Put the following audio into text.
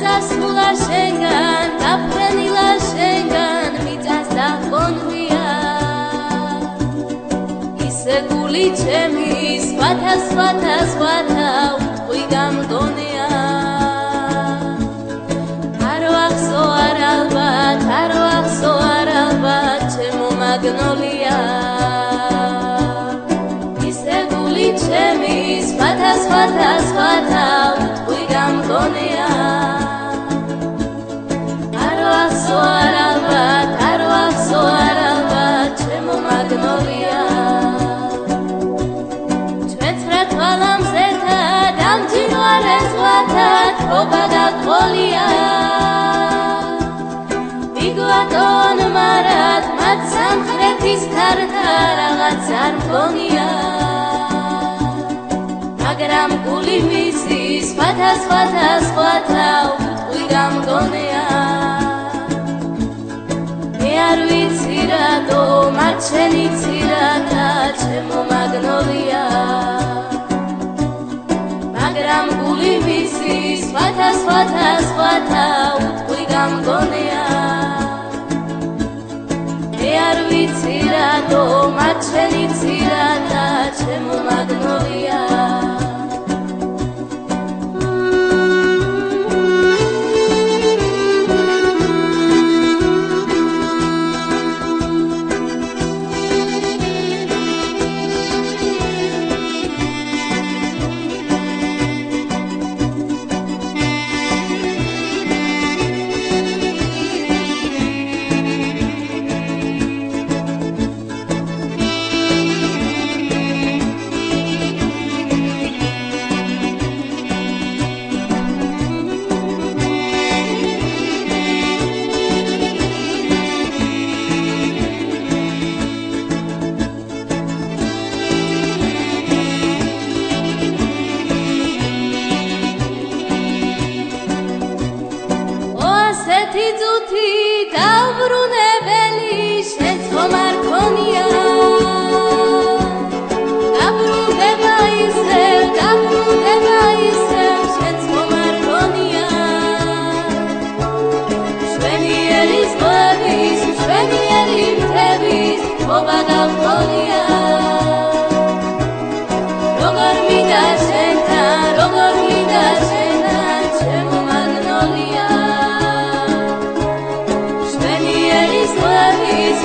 დასასრულა შენგან, დაფრენილა შენგან, მიწას დაგონვია. ისე გული ჩემი სხვათა უტყვი გამგონია. არ ვახსო არ ალბათ ჩემო მაგნოლია. ისე გული ჩემი სხვათა უტყვი გამგონია. არ ვახსო არ ალბათ ჩემო მაგნოლია. ჩვენ ცხრა თვალამზეთა დამძიმარე ზღვათა თბობა გაგყოლია. ვიგვატონ მარად მათ სამხრეთის თართა რაღაც არ მგონია. მაგრამ გული მისი სხვათა უტყვი გამგონია. მე არ ვიცი რატო მათ შენი ცირათა ჩემო მაგნოლია. მაგრამ გული მისი სხვათა უტყვი გამგონია. მე არ ვიცი რატო მათ შენი ცირათა ჩემო მაგნოლია. ასეთი ძუთი დაუბრუნებელი შენც ხომ არ ქონია. დაბრუნდება ისევ შენც ხომ არ ქონია. მშვენიერი ზღვების მშვენიერი მთების თბობა გაგყოლია. როგორ მინდა შენთან ჩემო მაგნოლია. მშვენიერი ზღვების